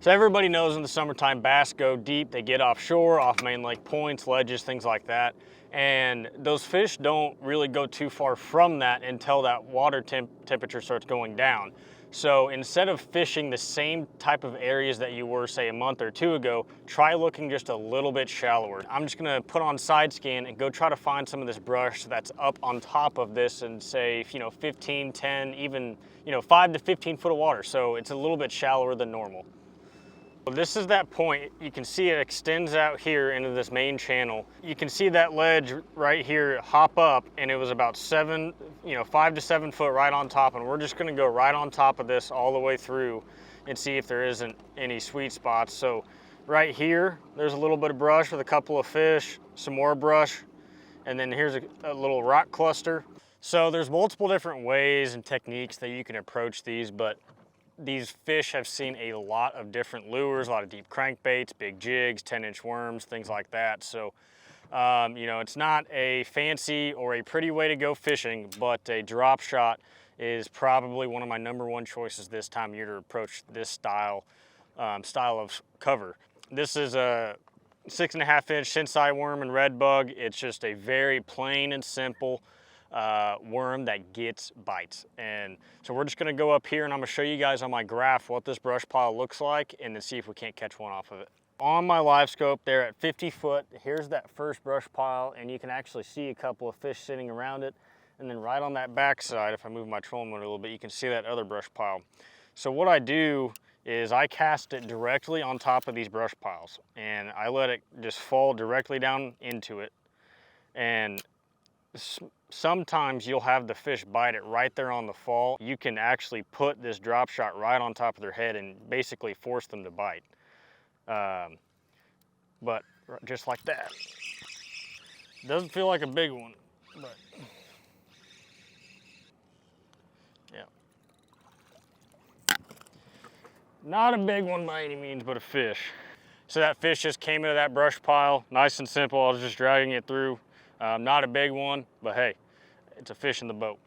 So everybody knows in the summertime, bass go deep. They get offshore, off main lake points, ledges, things like that. And those fish don't really go too far from that until that water temperature starts going down. So instead of fishing the same type of areas that you were, say, a month or two ago, try looking just a little bit shallower. I'm just gonna put on side scan and go try to find some of this brush that's up on top of this and say, 15, 10, even, 5 to 15 foot of water. So it's a little bit shallower than normal. Well, this is that point. You can see it extends out here into this main channel. You can see that ledge right here hop up, and it was about 5 to 7 foot right on top, and we're just gonna go right on top of this all the way through and see if there isn't any sweet spots. So right here, there's a little bit of brush with a couple of fish, some more brush, and then here's a little rock cluster. So there's multiple different ways and techniques that you can approach these, but these fish have seen a lot of different lures, a lot of deep crankbaits, big jigs, 10-inch worms, things like that. So, it's not a fancy or a pretty way to go fishing, but a drop shot is probably one of my #1 choices this time of year to approach this style of cover. This is a 6.5-inch Sensei worm and red bug. It's just a very plain and simple worm that gets bites. And so we're just gonna go up here and I'm gonna show you guys on my graph what this brush pile looks like and then see if we can't catch one off of it. On my live scope there at 50 foot, here's that first brush pile, and you can actually see a couple of fish sitting around it. And then right on that back side, if I move my trolling motor a little bit, you can see that other brush pile. So what I do is I cast it directly on top of these brush piles and I let it just fall directly down into it. And sometimes you'll have the fish bite it right there on the fall. You can actually put this drop shot right on top of their head and basically force them to bite. But just like that. Doesn't feel like a big one, but yeah. Not a big one by any means, but a fish. So that fish just came into that brush pile, nice and simple. I was just dragging it through. Not a big one, but hey, it's a fish in the boat.